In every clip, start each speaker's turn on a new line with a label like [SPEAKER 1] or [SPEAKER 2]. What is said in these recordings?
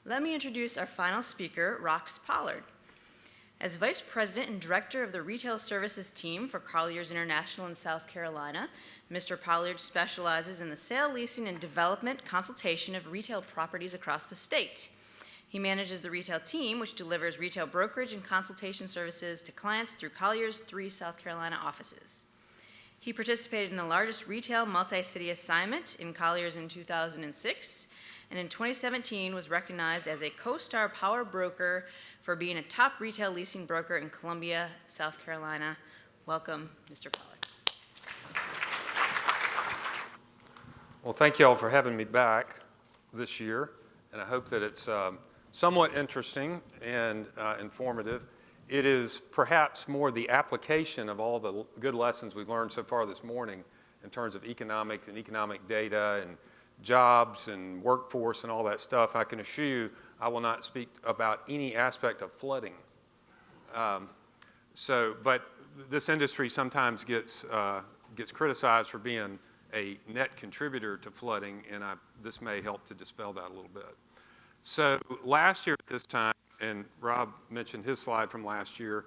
[SPEAKER 1] Let me introduce our final speaker, Rox Pollard. As Vice President and Director of the Retail Services Team for Colliers International in South Carolina, Mr. Pollard specializes in the sale, leasing, and development consultation of retail properties across the state. He manages the retail team, which delivers retail brokerage and consultation services to clients through Colliers' 3 South Carolina offices. He participated in the largest retail multi-city assignment in Colliers in 2006, and in 2017 was recognized as a CoStar Power Broker for being a top retail leasing broker in Columbia, South Carolina. Welcome, Mr. Pollard.
[SPEAKER 2] Well, thank you all for having me back this year, and I hope that it's somewhat interesting and informative. It is perhaps more the application of all the good lessons we've learned so far this morning in terms of economics and economic data and jobs and workforce and all that stuff. I can assure you I will not speak about any aspect of flooding. But this industry sometimes gets criticized for being a net contributor to flooding, and this may help to dispel that a little bit. So last year at this time, and Rob mentioned his slide from last year,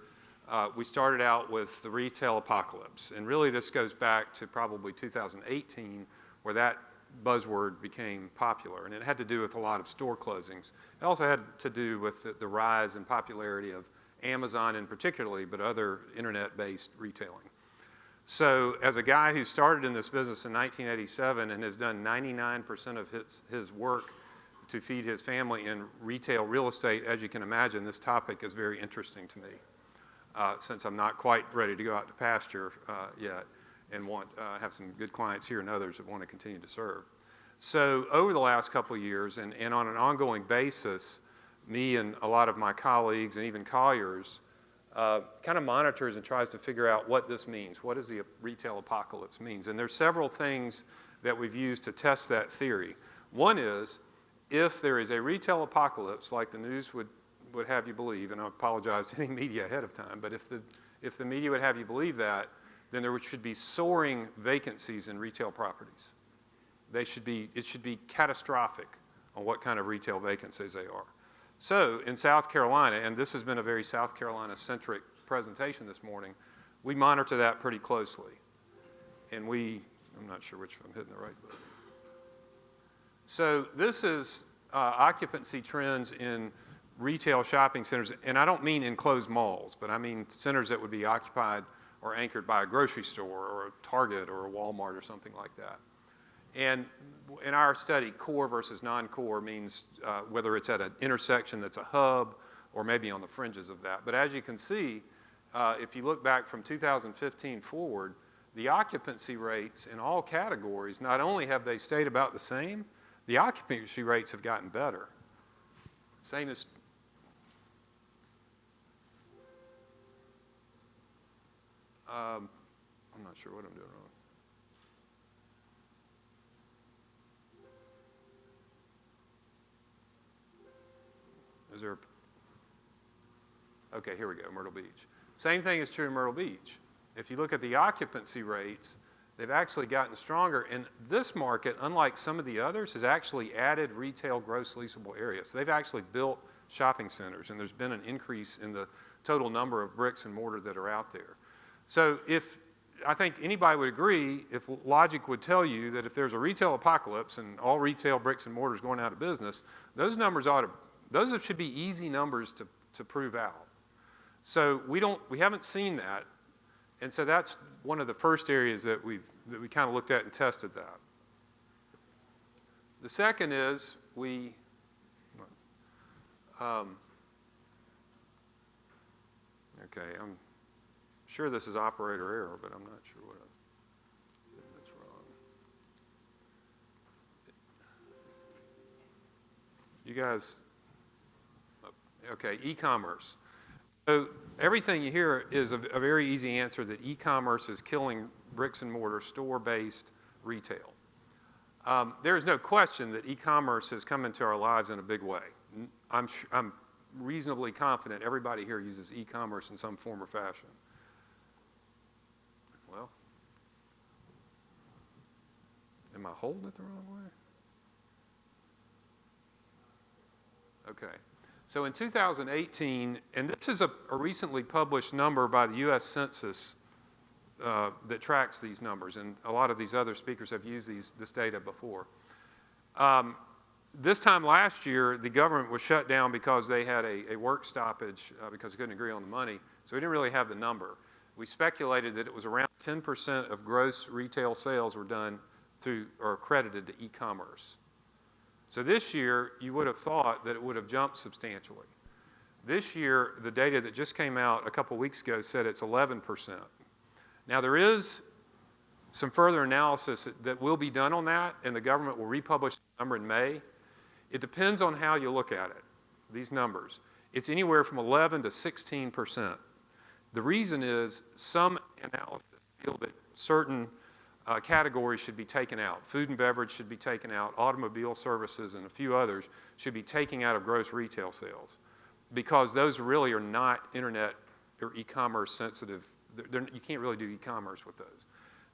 [SPEAKER 2] we started out with the retail apocalypse. And really this goes back to probably 2018, where that buzzword became popular. And it had to do with a lot of store closings. It also had to do with the rise in popularity of Amazon in particularly, but other internet-based retailing. So as a guy who started in this business in 1987 and has done 99% of his work to feed his family in retail real estate, as you can imagine, this topic is very interesting to me, since I'm not quite ready to go out to pasture yet and have some good clients here and others that want to continue to serve. So over the last couple of years and on an ongoing basis, me and a lot of my colleagues and even Colliers kind of monitors and tries to figure out what this means. What does the retail apocalypse means? And there's several things that we've used to test that theory. One is, if there is a retail apocalypse, like the news would have you believe, and I apologize to any media ahead of time, but if the media would have you believe that, then there should be soaring vacancies in retail properties. It should be catastrophic on what kind of retail vacancies they are. So in South Carolina, and this has been a very South Carolina-centric presentation this morning, we monitor that pretty closely. And I'm not sure which I'm hitting the right button. So this is occupancy trends in retail shopping centers, and I don't mean enclosed malls, but I mean centers that would be occupied or anchored by a grocery store or a Target or a Walmart or something like that. And in our study, core versus non-core means whether it's at an intersection that's a hub or maybe on the fringes of that. But as you can see, if you look back from 2015 forward, the occupancy rates in all categories, not only have they stayed about the same, the occupancy rates have gotten better. Same as I'm not sure what I'm doing wrong. Is there okay, here we go, Myrtle Beach. Same thing is true in Myrtle Beach. If you look at the occupancy rates, they've actually gotten stronger. And this market, unlike some of the others, has actually added retail gross leasable areas. So they've actually built shopping centers, and there's been an increase in the total number of bricks and mortar that are out there. So I think anybody would agree, if logic would tell you that if there's a retail apocalypse and all retail bricks and mortar is going out of business, those should be easy numbers to prove out. So we haven't seen that. And so that's one of the first areas that we kind of looked at and tested that. The second is okay, I'm sure this is operator error, but I'm not sure what that's wrong. You guys, okay, e-commerce. So everything you hear is a very easy answer that e-commerce is killing bricks and mortar store-based retail. There is no question that e-commerce has come into our lives in a big way. I'm reasonably confident everybody here uses e-commerce in some form or fashion. Well, am I holding it the wrong way? Okay. So in 2018, and this is a recently published number by the U.S. Census that tracks these numbers, and a lot of these other speakers have used this data before. This time last year, the government was shut down because they had a work stoppage because they couldn't agree on the money, so we didn't really have the number. We speculated that it was around 10% of gross retail sales were done through or accredited to e-commerce. So this year, you would have thought that it would have jumped substantially. This year, the data that just came out a couple weeks ago said it's 11%. Now, there is some further analysis that will be done on that, and the government will republish the number in May. It depends on how you look at it, these numbers. It's anywhere from 11 to 16%. The reason is some analysis feel that certain categories should be taken out. Food and beverage should be taken out. Automobile services and a few others should be taken out of gross retail sales because those really are not internet or e-commerce sensitive. You can't really do e-commerce with those.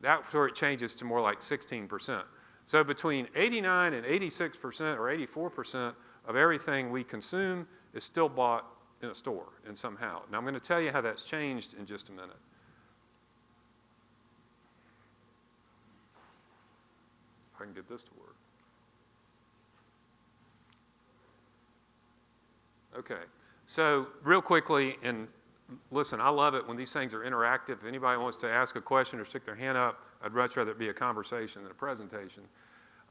[SPEAKER 2] That's where it changes to more like 16%. So between 89 and 86% or 84% of everything we consume is still bought in a store and somehow. Now I'm going to tell you how that's changed in just a minute. If I can get this to work. Okay, so real quickly, and listen, I love it when these things are interactive. If anybody wants to ask a question or stick their hand up, I'd much rather it be a conversation than a presentation.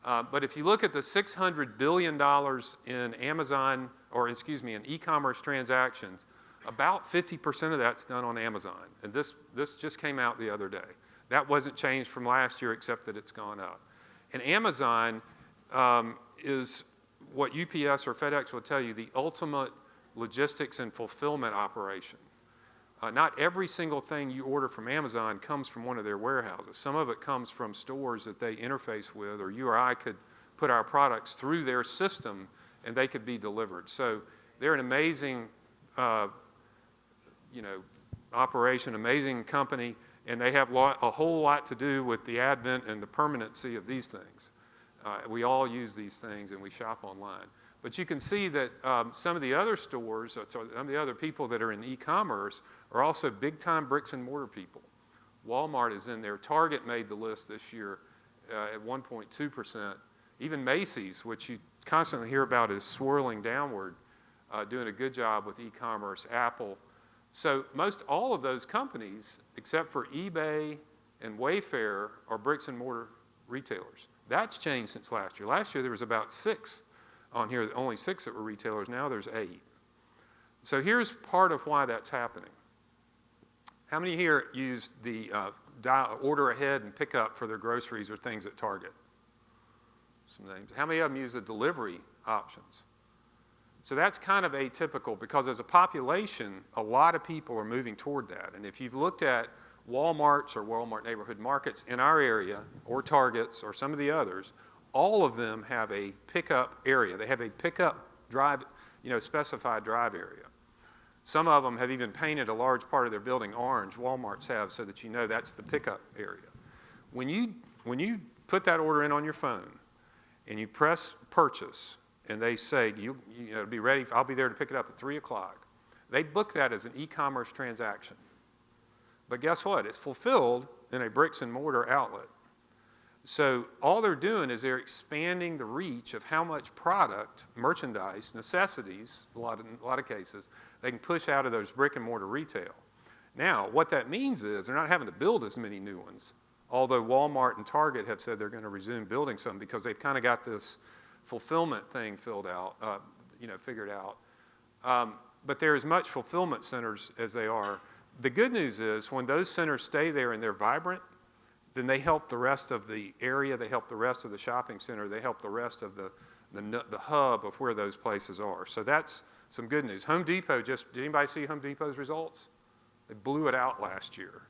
[SPEAKER 2] But if you look at the $600 billion in Amazon, or excuse me, in e-commerce transactions, about 50% of that's done on Amazon. And this just came out the other day. That wasn't changed from last year except that it's gone up. And Amazon is what UPS or FedEx will tell you, the ultimate logistics and fulfillment operation. Not every single thing you order from Amazon comes from one of their warehouses. Some of it comes from stores that they interface with, or you or I could put our products through their system and they could be delivered. So they're an amazing, operation, amazing company, and they have a whole lot to do with the advent and the permanency of these things. We all use these things and we shop online. But you can see that some of the other stores, so some of the other people that are in e-commerce are also big-time bricks and mortar people. Walmart is in there. Target made the list this year at 1.2%. Even Macy's, which you constantly hear about is swirling downward, doing a good job with e-commerce. Apple. So most all of those companies, except for eBay and Wayfair, are bricks and mortar retailers. That's changed since last year. Last year there was about 6 on here, only 6 that were retailers. Now there's 8. So here's part of why that's happening. How many here use the order ahead and pick up for their groceries or things at Target? Some names. How many of them use the delivery options? So that's kind of atypical because as a population, a lot of people are moving toward that. And if you've looked at Walmarts or Walmart neighborhood markets in our area or Targets or some of the others, all of them have a pickup area. They have a pickup drive, specified drive area. Some of them have even painted a large part of their building orange. Walmarts have, so that you know that's the pickup area. When you put that order in on your phone and you press purchase and they say be ready, I'll be there to pick it up at 3 o'clock. They book that as an e-commerce transaction. But guess what? It's fulfilled in a bricks and mortar outlet. So all they're doing is they're expanding the reach of how much product, merchandise, necessities, a lot of cases, they can push out of those brick and mortar retail. Now, what that means is they're not having to build as many new ones, although Walmart and Target have said they're going to resume building some because they've kind of got this fulfillment thing figured out. But they're as much fulfillment centers as they are. The good news is when those centers stay there and they're vibrant, then they help the rest of the area, they help the rest of the shopping center, they help the rest of the hub of where those places are. So that's some good news. Home Depot did anybody see Home Depot's results? They blew it out last year.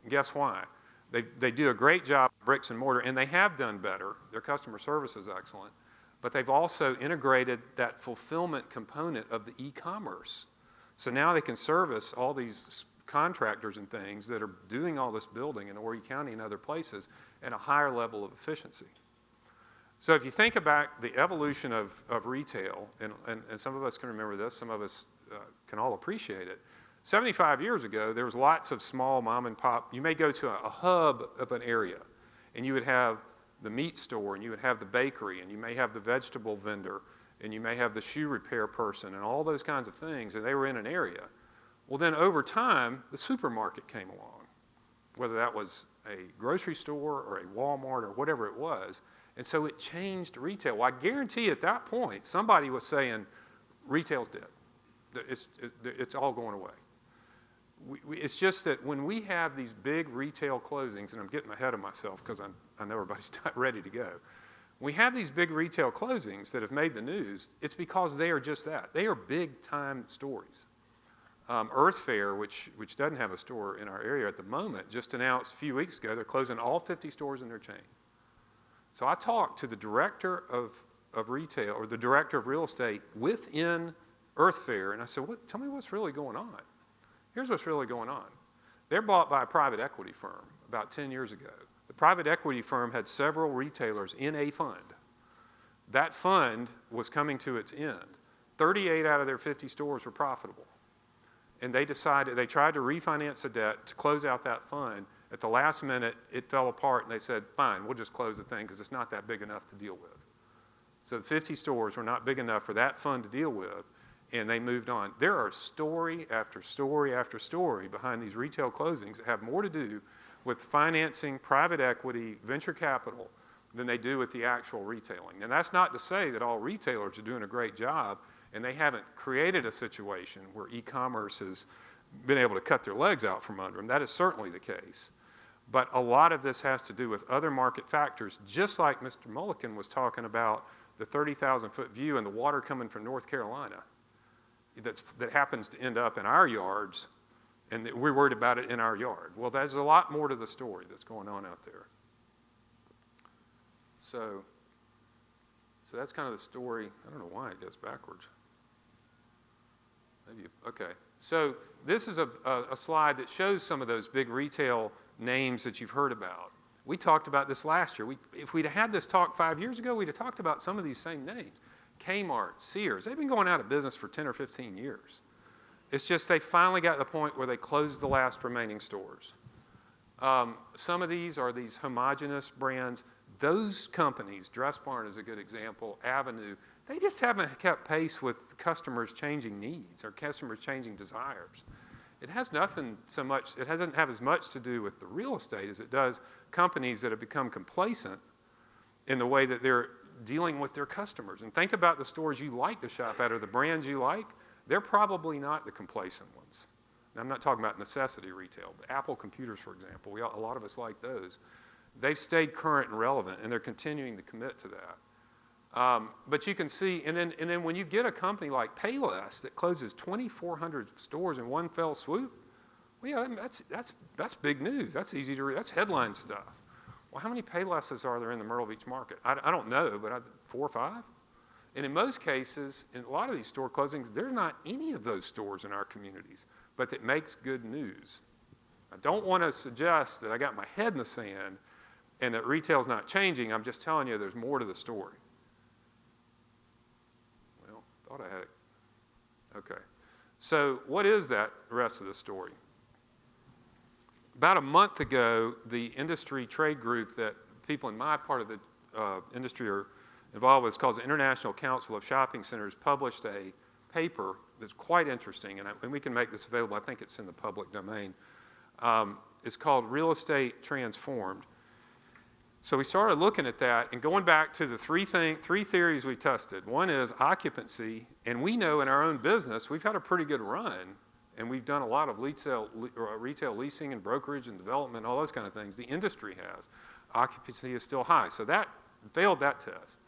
[SPEAKER 2] And guess why? They do a great job of bricks and mortar, and they have done better. Their customer service is excellent. But they've also integrated that fulfillment component of the e-commerce. So now they can service all these contractors and things that are doing all this building in Horry County and other places at a higher level of efficiency. So if you think about the evolution of retail, and some of us can remember this, some of us can all appreciate it. 75 years ago, there was lots of small mom and pop. You may go to a hub of an area, and you would have the meat store, and you would have the bakery, and you may have the vegetable vendor, and you may have the shoe repair person, and all those kinds of things, and they were in an area. Well, then over time, the supermarket came along, whether that was a grocery store or a Walmart or whatever it was, and so it changed retail. Well, I guarantee at that point, somebody was saying, retail's dead. It's all going away. It's just that when we have these big retail closings, and I'm getting ahead of myself because I know everybody's not ready to go. We have these big retail closings that have made the news. It's because they are just that. They are big-time stories. Earth Fare, which doesn't have a store in our area at the moment, just announced a few weeks ago they're closing all 50 stores in their chain. So I talked to the director of retail, or the director of real estate within Earth Fare, and I said, tell me what's really going on. Here's what's really going on. They're bought by a private equity firm about 10 years ago. The private equity firm had several retailers in a fund. That fund was coming to its end. 38 out of their 50 stores were profitable. And they tried to refinance the debt to close out that fund. At the last minute, it fell apart, and they said, fine, we'll just close the thing because it's not that big enough to deal with. So the 50 stores were not big enough for that fund to deal with, and they moved on. There are story after story after story behind these retail closings that have more to do with financing, private equity, venture capital, than they do with the actual retailing. And that's not to say that all retailers are doing a great job, and they haven't created a situation where e-commerce has been able to cut their legs out from under them. That is certainly the case. But a lot of this has to do with other market factors, just like Mr. Mulliken was talking about the 30,000-foot view and the water coming from North Carolina that happens to end up in our yards, and that we're worried about it in our yard. Well, there's a lot more to the story that's going on out there. So that's kind of the story. I don't know why it goes backwards. Maybe, okay. So this is a slide that shows some of those big retail names that you've heard about. We talked about this last year. If we'd had this talk 5 years ago, we'd have talked about some of these same names. Kmart, Sears, they've been going out of business for 10 or 15 years. It's just they finally got to the point where they closed the last remaining stores. Some of these are these homogenous brands. Those companies, Dress Barn is a good example, Avenue, they just haven't kept pace with customers' changing needs or customers' changing desires. It has nothing so much, it doesn't have as much to do with the real estate as it does companies that have become complacent in the way that they're dealing with their customers. And think about the stores you like to shop at or the brands you like. They're probably not the complacent ones. Now, I'm not talking about necessity retail, but Apple computers, for example, a lot of us like those. They've stayed current and relevant, and they're continuing to commit to that. But you can see, and then when you get a company like Payless that closes 2,400 stores in one fell swoop, well, yeah, that's big news. That's easy to read. That's headline stuff. Well, how many Paylesses are there in the Myrtle Beach market? I don't know, but 4 or 5? And in most cases, in a lot of these store closings, there's not any of those stores in our communities, but it makes good news. I don't want to suggest that I got my head in the sand and that retail's not changing. I'm just telling you there's more to the story. Well, thought I had it. Okay. So what is that rest of the story? About a month ago, the industry trade group that people in my part of the industry are involved with, is called the International Council of Shopping Centers, published a paper that's quite interesting, and we can make this available. I think it's in the public domain. It's called Real Estate Transformed. So we started looking at that and going back to the three theories we tested. One is occupancy, and we know in our own business we've had a pretty good run, and we've done a lot of retail leasing and brokerage and development, all those kind of things. The industry has. Occupancy is still high, so that failed that test.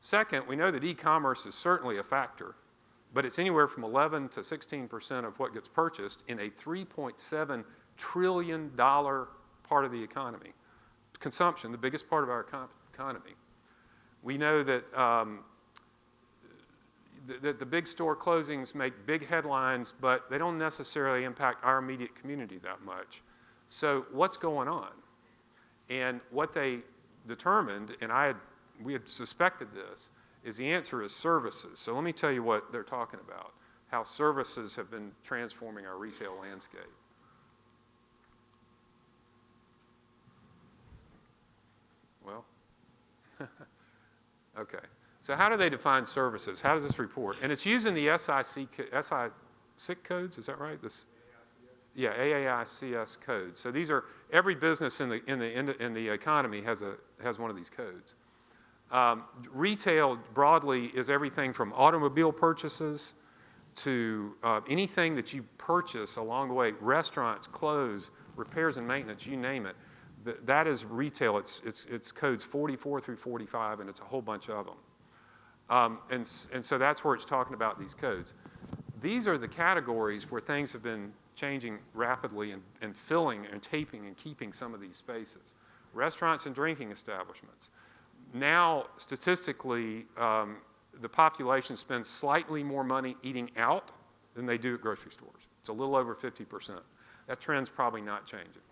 [SPEAKER 2] Second, we know that e-commerce is certainly a factor, but it's anywhere from 11 to 16% of what gets purchased in a $3.7 trillion part of the economy. Consumption, the biggest part of our economy. We know that the big store closings make big headlines, but they don't necessarily impact our immediate community that much. So what's going on? And what they determined, and I had we had suspected this, is the answer is services. So let me tell you what they're talking about, how services have been transforming our retail landscape. Well, okay. So how do they define services? How does this report? And it's using the SIC codes, is that right? This, yeah, AAICS codes. So these are, every business in the economy has one of these codes. Retail broadly is everything from automobile purchases to anything that you purchase along the way, restaurants, clothes, repairs and maintenance, you name it. That is retail. It's codes 44 through 45, and it's a whole bunch of them. And so that's where it's talking about these codes. These are the categories where things have been changing rapidly and filling and taping and keeping some of these spaces. Restaurants and drinking establishments. Now, statistically, the population spends slightly more money eating out than they do at grocery stores. It's a little over 50%. That trend's probably not changing.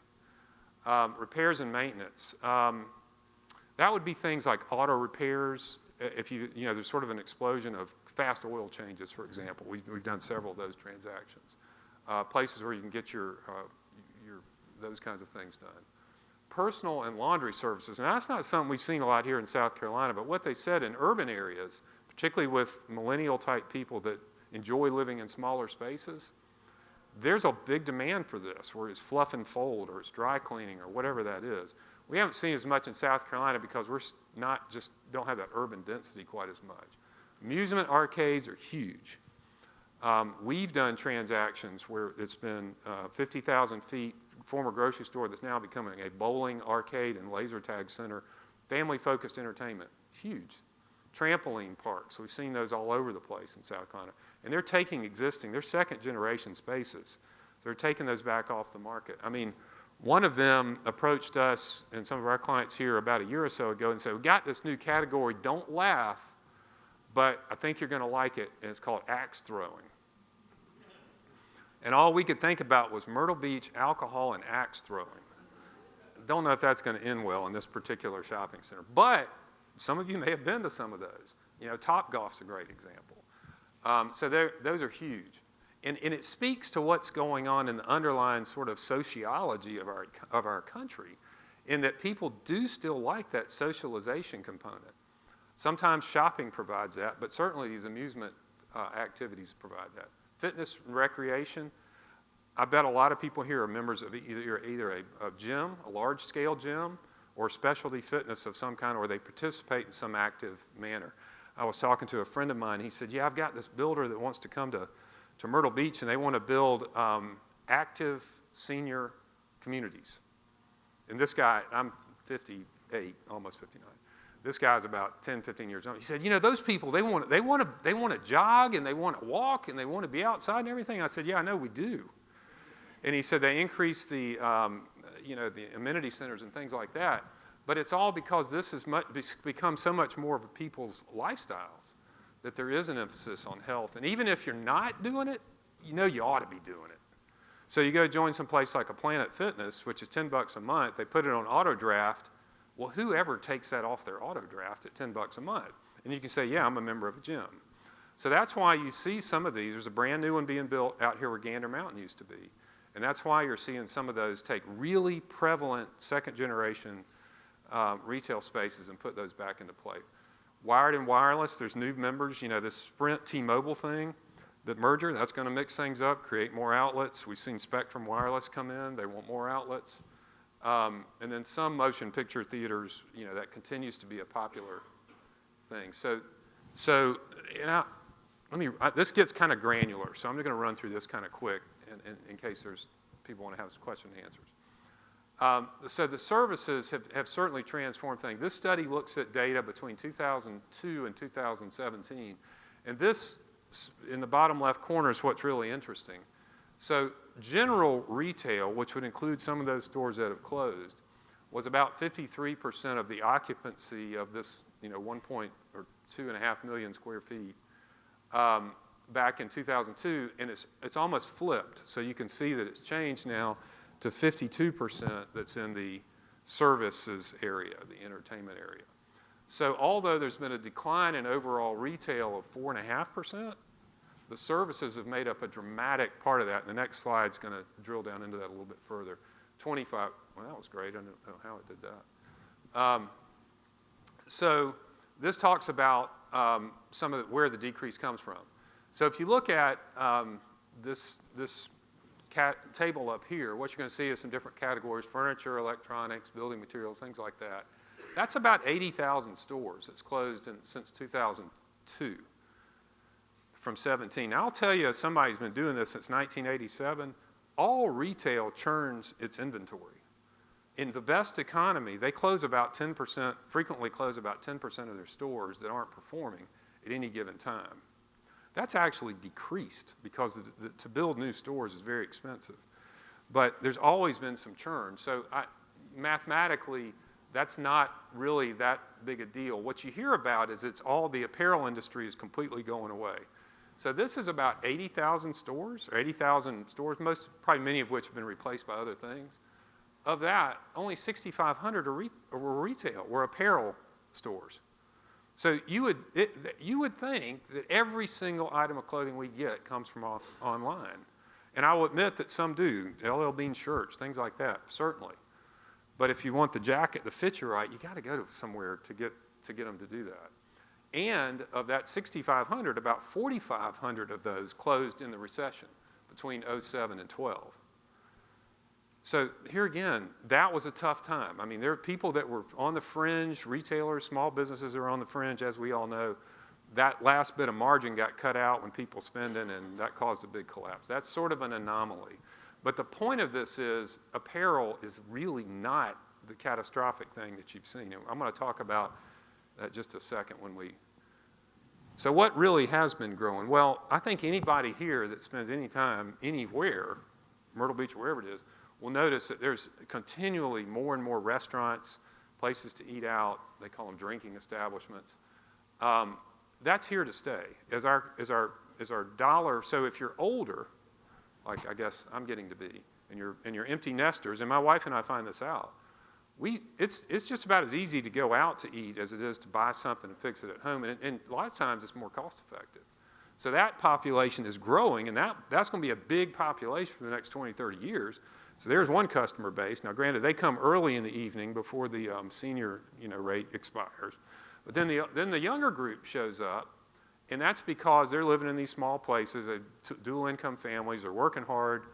[SPEAKER 2] Repairs and maintenance. That would be things like auto repairs. If there's sort of an explosion of fast oil changes, for example. We've done several of those transactions. Places where you can get your those kinds of things done. Personal and laundry services. And that's not something we've seen a lot here in South Carolina, but what they said in urban areas, particularly with millennial type people that enjoy living in smaller spaces, there's a big demand for this, where it's fluff and fold or it's dry cleaning or whatever that is. We haven't seen as much in South Carolina because we're don't have that urban density quite as much. Amusement arcades are huge. We've done transactions where it's been 50,000 feet, former grocery store that's now becoming a bowling, arcade, and laser tag center, family-focused entertainment, huge. Trampoline parks, we've seen those all over the place in South Carolina. And they're taking they're second-generation spaces. So they're taking those back off the market. I mean, one of them approached us and some of our clients here about a year or so ago and said, we got this new category, don't laugh, but I think you're going to like it, and it's called axe throwing. And all we could think about was Myrtle Beach, alcohol, and axe throwing. Don't know if that's going to end well in this particular shopping center. But some of you may have been to some of those. Topgolf's a great example. So those are huge. And it speaks to what's going on in the underlying sort of sociology of our country, in that people do still like that socialization component. Sometimes shopping provides that, but certainly these amusement activities provide that. Fitness and recreation. I bet a lot of people here are members of either a gym, a large-scale gym, or specialty fitness of some kind, or they participate in some active manner. I was talking to a friend of mine. He said, yeah, I've got this builder that wants to come to Myrtle Beach, and they want to build active senior communities. And this guy, I'm 58, almost 59. This guy's about 10, 15 years old. He said, those people, they want to jog, and they want to walk, and they want to be outside and everything. I said, yeah, I know we do. And he said they increase the amenity centers and things like that. But it's all because this has become so much more of people's lifestyles that there is an emphasis on health. And even if you're not doing it, you ought to be doing it. So you go join some place like a Planet Fitness, which is $10 a month. They put it on auto draft. Well, whoever takes that off their auto draft at $10 a month? And you can say, yeah, I'm a member of a gym. So that's why you see some of these. There's a brand new one being built out here where Gander Mountain used to be. And that's why you're seeing some of those take really prevalent second-generation retail spaces and put those back into play. Wired and wireless, there's new members. This Sprint T-Mobile thing, the merger, that's going to mix things up, create more outlets. We've seen Spectrum Wireless come in. They want more outlets. And then some motion picture theaters, that continues to be a popular thing. This gets kind of granular, so I'm just going to run through this kind of quick in case there's people want to have some question and answers. So the services have certainly transformed things. This study looks at data between 2002 and 2017. And this, in the bottom left corner, is what's really interesting. So general retail, which would include some of those stores that have closed, was about 53% of the occupancy of this, 2.5 million square feet back in 2002, and it's almost flipped. So you can see that it's changed now to 52% that's in the services area, the entertainment area. So although there's been a decline in overall retail of 4.5%, the services have made up a dramatic part of that. And the next slide's going to drill down into that a little bit further. 25, well, that was great. I don't know how it did that. So this talks about some of where the decrease comes from. So if you look at this table up here, what you're going to see is some different categories: furniture, electronics, building materials, things like that. That's about 80,000 stores that's closed since 2002 from 17. Now, I'll tell you, as somebody who's been doing this since 1987, all retail churns its inventory. In the best economy, they close about 10%, frequently close about 10% of their stores that aren't performing at any given time. That's actually decreased because to build new stores is very expensive. But there's always been some churn. So mathematically, that's not really that big a deal. What you hear about is it's all the apparel industry is completely going away. So this is about 80,000 stores, or 80,000 stores, probably many of which have been replaced by other things. Of that, only 6,500 were retail, were apparel stores. So you would think that every single item of clothing we get comes from online. And I will admit that some do, LL Bean shirts, things like that, certainly. But if you want the jacket to fit you right, you got to go to somewhere to get them to do that. And of that 6,500, about 4,500 of those closed in the recession between 07 and 12. So here again, that was a tough time. I mean, there are people that were on the fringe, retailers, small businesses are on the fringe, as we all know. That last bit of margin got cut out when people spending, and that caused a big collapse. That's sort of an anomaly. But the point of this is apparel is really not the catastrophic thing that you've seen. And I'm going to talk about that just a second when we... So what really has been growing? Well, I think anybody here that spends any time anywhere, Myrtle Beach or wherever it is, will notice that there's continually more and more restaurants, places to eat out. They call them drinking establishments. That's here to stay. As our dollar, so if you're older, like I guess I'm getting to be, and you're empty nesters, and my wife and I find this out, it's just about as easy to go out to eat as it is to buy something and fix it at home, and a lot of times it's more cost effective. So that population is growing, and that's going to be a big population for the next 20, 30 years. So there's one customer base. Now, granted, they come early in the evening before the senior rate expires. But then the younger group shows up, and that's because they're living in these small places, dual-income families, are working hard,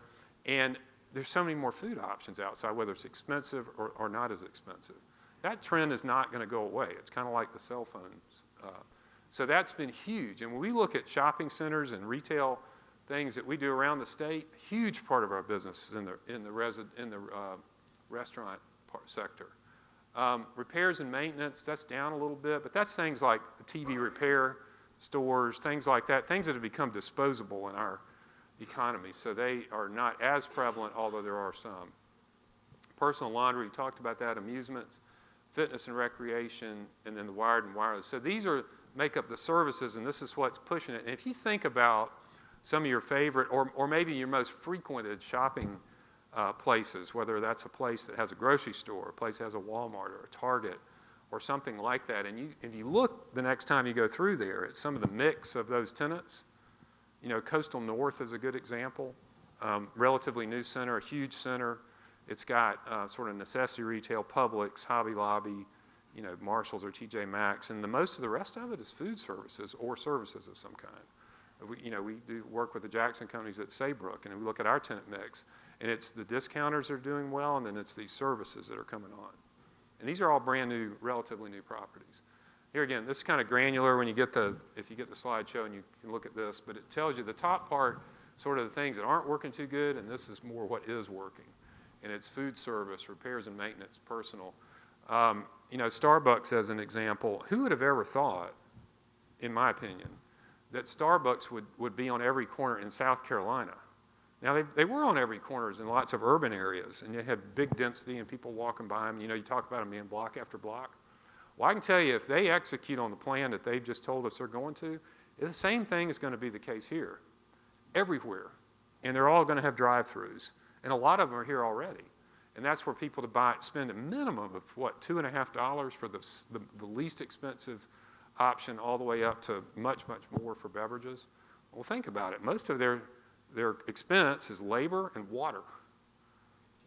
[SPEAKER 2] and there's so many more food options outside, whether it's expensive or not as expensive. That trend is not going to go away. It's kind of like the cell phones. So that's been huge. And when we look at shopping centers and retail things that we do around the state, a huge part of our business is in the restaurant sector. Repairs and maintenance, that's down a little bit, but that's things like TV repair stores, things like that, things that have become disposable in our economy. So they are not as prevalent, although there are some. Personal laundry, we talked about that, amusements, fitness and recreation, and then the wired and wireless. So these make up the services, and this is what's pushing it. And if you think about some of your favorite, or maybe your most frequented shopping places, whether that's a place that has a grocery store, a place that has a Walmart or a Target, or something like that, and if you look the next time you go through there at some of the mix of those tenants, Coastal North is a good example. Relatively new center, a huge center. It's got sort of necessity retail, Publix, Hobby Lobby, Marshalls or TJ Maxx, and most of the rest of it is food services or services of some kind. We do work with the Jackson companies at Saybrook, and we look at our tenant mix, and it's the discounters are doing well, and then it's these services that are coming on. And these are all brand new, relatively new properties. Here again, this is kind of granular when if you get the slideshow and you can look at this, but it tells you the top part, sort of the things that aren't working too good, and this is more what is working. And it's food service, repairs and maintenance, personal. Starbucks as an example, who would have ever thought, in my opinion, that Starbucks would be on every corner in South Carolina? Now, they were on every corner in lots of urban areas, and you had big density and people walking by them. You talk about them being block after block. Well, I can tell you, if they execute on the plan that they've just told us they're going to, the same thing is going to be the case here, everywhere. And they're all going to have drive-throughs, and a lot of them are here already. And that's where people spend a minimum of, what, $2.50 for the least expensive option all the way up to much, much more for beverages. Well, think about it. Most of their expense is labor and water.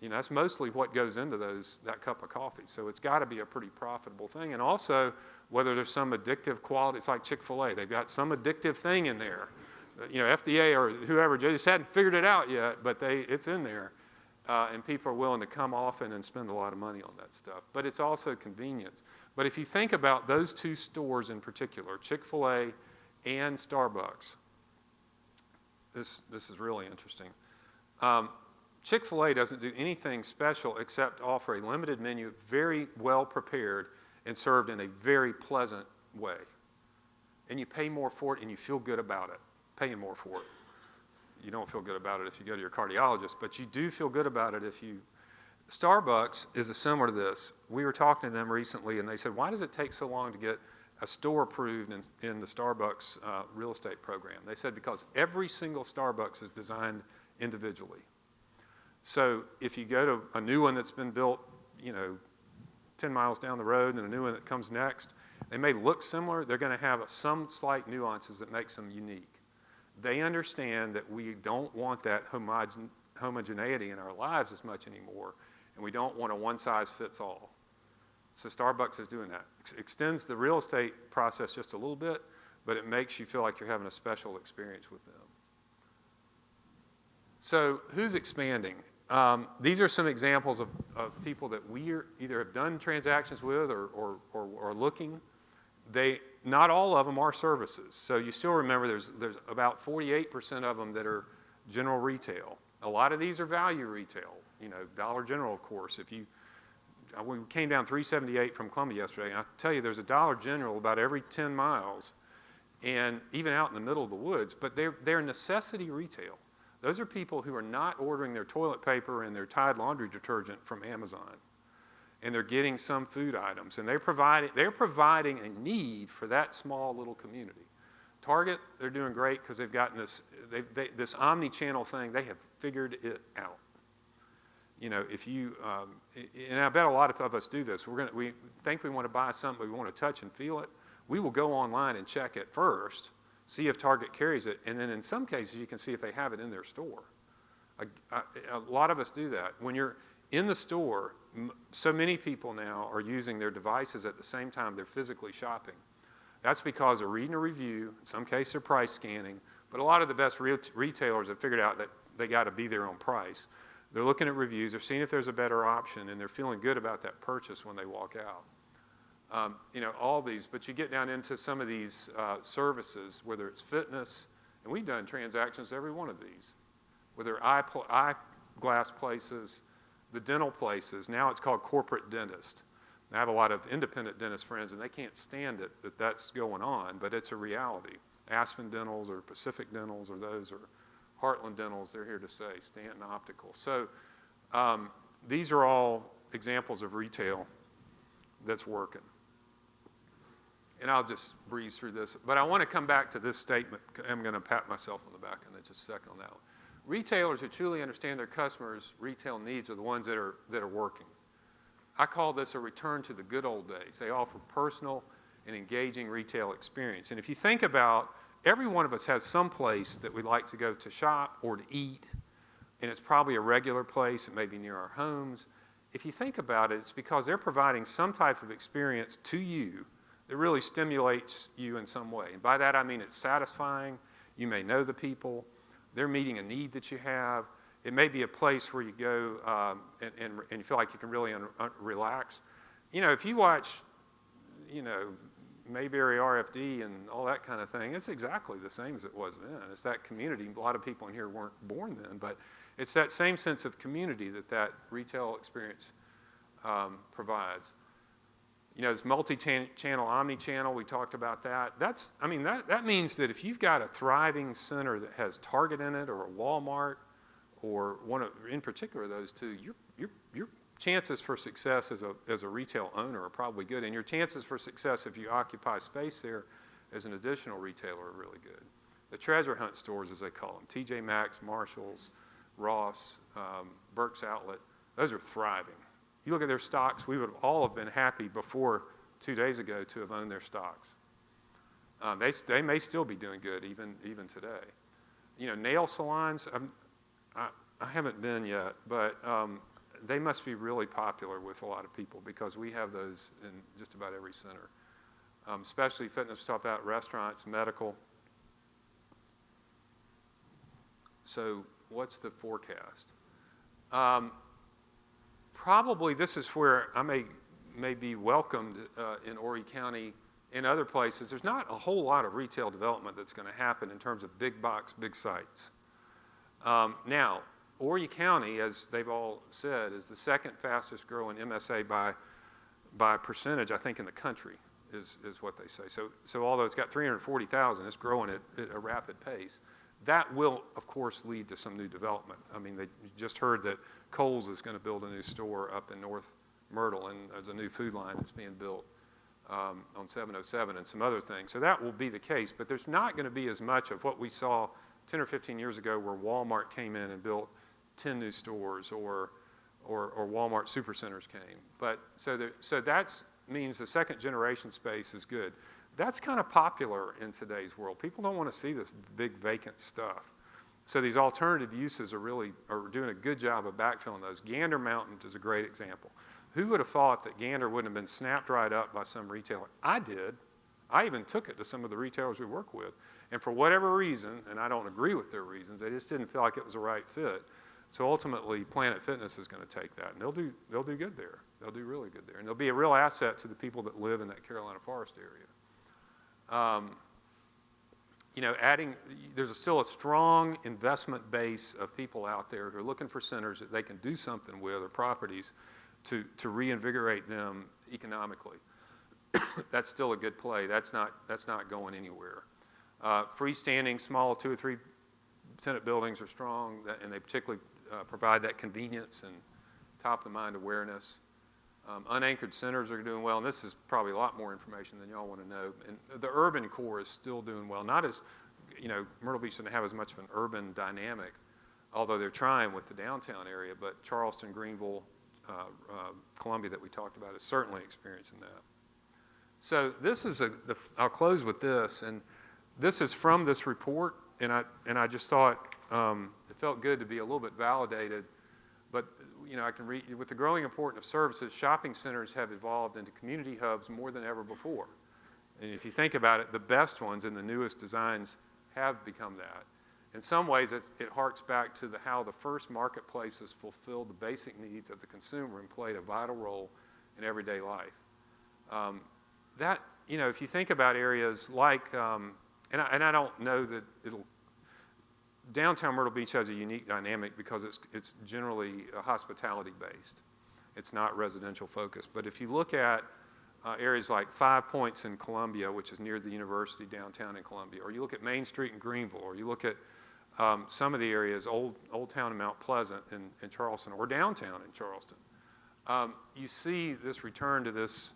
[SPEAKER 2] You know, that's mostly what goes into that cup of coffee. So it's got to be a pretty profitable thing. And also, whether there's some addictive quality, it's like Chick-fil-A. They've got some addictive thing in there. You know, FDA or whoever just hadn't figured it out yet, but it's in there. And people are willing to come often and spend a lot of money on that stuff. But it's also convenience. But if you think about those two stores in particular, Chick-fil-A and Starbucks, this is really interesting. Chick-fil-A doesn't do anything special except offer a limited menu, very well prepared and served in a very pleasant way. And you pay more for it and you feel good about it, paying more for it. You don't feel good about it if you go to your cardiologist, but you do feel good about it if you... Starbucks is similar to this. We were talking to them recently and they said, why does it take so long to get a store approved in the Starbucks real estate program? They said because every single Starbucks is designed individually. So if you go to a new one that's been built, 10 miles down the road and a new one that comes next, they may look similar. They're going to have some slight nuances that makes them unique. They understand that we don't want that homogeneity in our lives as much anymore, and we don't want a one-size-fits-all. So Starbucks is doing that. Extends the real estate process just a little bit, but it makes you feel like you're having a special experience with them. So who's expanding? These are some examples of people that we either have done transactions with or looking. Not all of them are services. So you still remember there's about 48% of them that are general retail. A lot of these are value retail. Dollar General, of course. We came down 378 from Columbia yesterday, and I tell you, there's a Dollar General about every 10 miles, and even out in the middle of the woods. But they're necessity retail. Those are people who are not ordering their toilet paper and their Tide laundry detergent from Amazon, and they're getting some food items, and they're providing a need for that small little community. Target, they're doing great because they've gotten this omni-channel thing. They have figured it out. If you and I bet a lot of us do this. We think we want to buy something, we want to touch and feel it. We will go online and check it first, see if Target carries it, and then in some cases you can see if they have it in their store. A lot of us do that. When you're in the store, so many people now are using their devices at the same time they're physically shopping. That's because they're reading a review, in some cases they're price scanning, but a lot of the best retailers have figured out that they got to be their own price. They're looking at reviews, they're seeing if there's a better option, and they're feeling good about that purchase when they walk out. All these, but you get down into some of these services, whether it's fitness, and we've done transactions every one of these, whether eyeglass places, the dental places. Now it's called corporate dentist. I have a lot of independent dentist friends, and they can't stand it that that's going on, but it's a reality. Aspen Dentals or Pacific Dentals or those or Heartland Dentals, they're here to say, Stanton Optical. So these are all examples of retail that's working. And I'll just breeze through this. But I want to come back to this statement. I'm going to pat myself on the back in just a second on that one. Retailers who truly understand their customers' retail needs are the ones that are working. I call this a return to the good old days. They offer personal and engaging retail experience. And if you think about, every one of us has some place that we like to go to shop or to eat, and it's probably a regular place. It may be near our homes. If you think about it, it's because they're providing some type of experience to you that really stimulates you in some way. And by that I mean it's satisfying. You may know the people. They're meeting a need that you have. It may be a place where you go and you feel like you can really relax. If you watch, Mayberry RFD and all that kind of thing, it's exactly the same as it was then. It's that community. A lot of people in here weren't born then, but it's that same sense of community that retail experience provides. It's multi-channel, omni-channel. We talked about that. That means that if you've got a thriving center that has Target in it or a Walmart or in particular those two, your chances for success as a retail owner are probably good, and your chances for success if you occupy space there as an additional retailer are really good. The treasure hunt stores, as they call them, TJ Maxx, Marshalls, Ross, Burke's Outlet, those are thriving. You look at their stocks, we would all have been happy before 2 days ago to have owned their stocks. They may still be doing good even today. You know, nail salons, I haven't been yet, but they must be really popular with a lot of people because we have those in just about every center. Especially fitness, top out, restaurants, medical. So what's the forecast? Probably this is where I may be welcomed in Horry County. In other places, there's not a whole lot of retail development that's going to happen in terms of big box, big sites. Now, Horry County, as they've all said, is the second fastest growing MSA by percentage, I think, in the country, is what they say. So although it's got 340,000, it's growing at a rapid pace. That will, of course, lead to some new development. I mean, they just heard that Kohl's is going to build a new store up in North Myrtle, and there's a new food line that's being built on 707 and some other things. So that will be the case, but there's not going to be as much of what we saw 10 or 15 years ago where Walmart came in and built 10 new stores or Walmart supercenters came. But so that means the second generation space is good. That's kind of popular in today's world. People don't want to see this big vacant stuff. So these alternative uses are doing a good job of backfilling those. Gander Mountain is a great example. Who would have thought that Gander wouldn't have been snapped right up by some retailer? I did. I even took it to some of the retailers we work with. And for whatever reason, and I don't agree with their reasons, they just didn't feel like it was the right fit. So ultimately, Planet Fitness is going to take that, and they'll do good there. They'll do really good there. And they'll be a real asset to the people that live in that Carolina Forest area. You know, there's still a strong investment base of people out there who are looking for centers that they can do something with, or properties, to reinvigorate them economically. That's still a good play. That's not going anywhere. Freestanding, small 2 or 3 tenant buildings are strong, and they particularly provide that convenience and top-of-the-mind awareness. Unanchored centers are doing well, and this is probably a lot more information than y'all want to know. And the urban core is still doing well. Not as, you know, Myrtle Beach doesn't have as much of an urban dynamic, although they're trying with the downtown area, but Charleston, Greenville, Columbia that we talked about is certainly experiencing that. So this is I'll close with this, and this is from this report, and I just thought it felt good to be a little bit validated. But you know, I can read, with the growing importance of services, shopping centers have evolved into community hubs more than ever before. And if you think about it, the best ones and the newest designs have become that. In some ways, it harks back to how the first marketplaces fulfilled the basic needs of the consumer and played a vital role in everyday life. That, you know, if you think about areas like, and I don't know that downtown Myrtle Beach has a unique dynamic because it's generally hospitality based. It's not residential focused. But if you look at areas like 5 Points in Columbia, which is near the university downtown in Columbia, or you look at Main Street in Greenville, or you look at some of the areas, Old Town in Mount Pleasant in Charleston, or downtown in Charleston, you see this return to this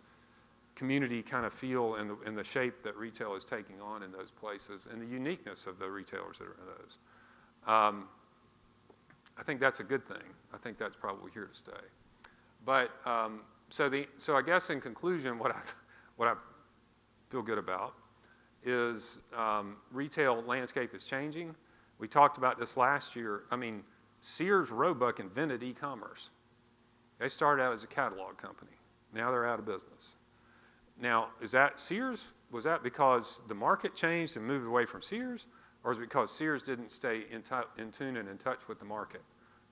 [SPEAKER 2] community kind of feel and the shape that retail is taking on in those places, and the uniqueness of the retailers that are in those. I think that's a good thing. I think that's probably here to stay. But so I guess in conclusion, what I feel good about is retail landscape is changing. We talked about this last year. I mean, Sears Roebuck invented e-commerce. They started out as a catalog company. Now they're out of business. Now, is that Sears? Was that because the market changed and moved away from Sears? Or is it because Sears didn't stay in tune and in touch with the market?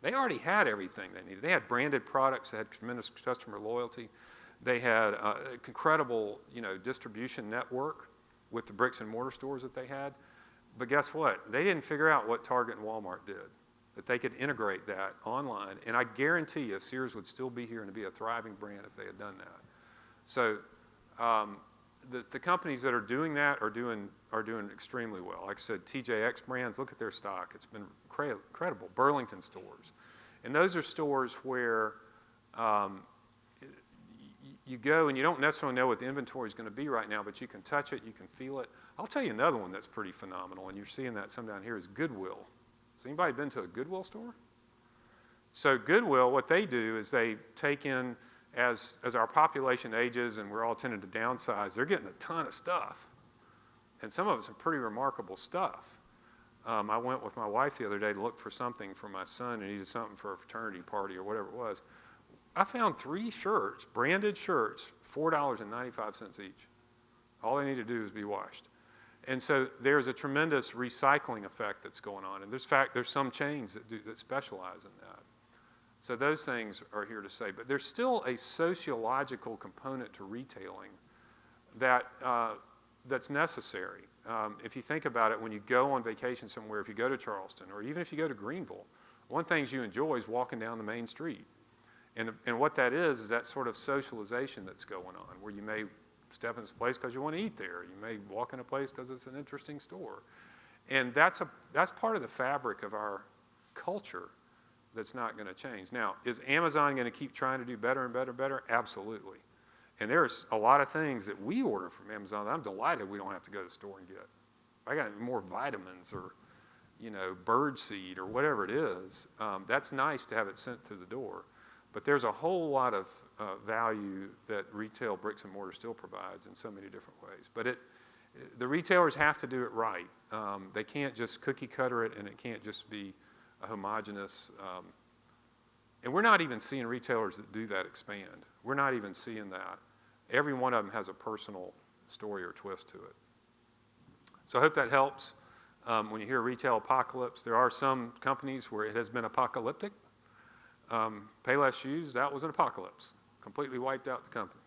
[SPEAKER 2] They already had everything they needed. They had branded products. They had tremendous customer loyalty. They had an incredible, distribution network with the bricks and mortar stores that they had. But guess what? They didn't figure out what Target and Walmart did, that they could integrate that online. And I guarantee you Sears would still be here and be a thriving brand if they had done that. So the companies that are doing that are doing extremely well. Like I said, TJX brands, look at their stock. It's been incredible. Burlington stores. And those are stores where you go and you don't necessarily know what the inventory is going to be right now, but you can touch it, you can feel it. I'll tell you another one that's pretty phenomenal, and you're seeing that some down here, is Goodwill. Has anybody been to a Goodwill store? So Goodwill, what they do is they take in, as our population ages and we're all tending to downsize, they're getting a ton of stuff. And some of it's some pretty remarkable stuff. I went with my wife the other day to look for something for my son, and he needed something for a fraternity party or whatever it was. I found 3 shirts, branded shirts, $4.95 each. All they need to do is be washed. And so there's a tremendous recycling effect that's going on. And there's some chains that specialize in that. So those things are here to stay. But there's still a sociological component to retailing that's necessary. If you think about it, when you go on vacation somewhere, if you go to Charleston, or even if you go to Greenville, one of the things you enjoy is walking down the main street. And what that is that sort of socialization that's going on, where you may step in a place because you want to eat there. You may walk in a place because it's an interesting store. And that's part of the fabric of our culture that's not going to change. Now, is Amazon going to keep trying to do better and better and better? Absolutely. And there's a lot of things that we order from Amazon that I'm delighted we don't have to go to the store and get. I got more vitamins or, bird seed or whatever it is. That's nice to have it sent to the door. But there's a whole lot of value that retail bricks and mortar still provides in so many different ways. But the retailers have to do it right. They can't just cookie cutter it, and it can't just be a homogenous. And we're not even seeing retailers that do that expand. We're not even seeing that. Every one of them has a personal story or twist to it. So I hope that helps. When you hear retail apocalypse, there are some companies where it has been apocalyptic. Payless Shoes, that was an apocalypse. Completely wiped out the company.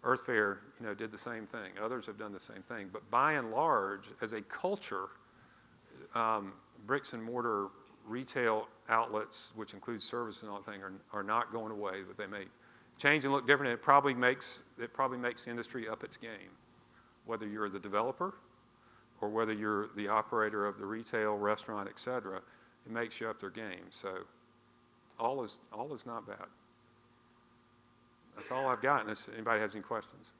[SPEAKER 2] Earth Fare, did the same thing. Others have done the same thing. But by and large, as a culture, bricks and mortar retail outlets, which includes service and all that thing, are not going away, but they may change and look different. And it probably makes the industry up its game, whether you're the developer or whether you're the operator of the retail, restaurant, et cetera. It makes you up their game. So all is not bad. That's all I've got, unless anybody has any questions.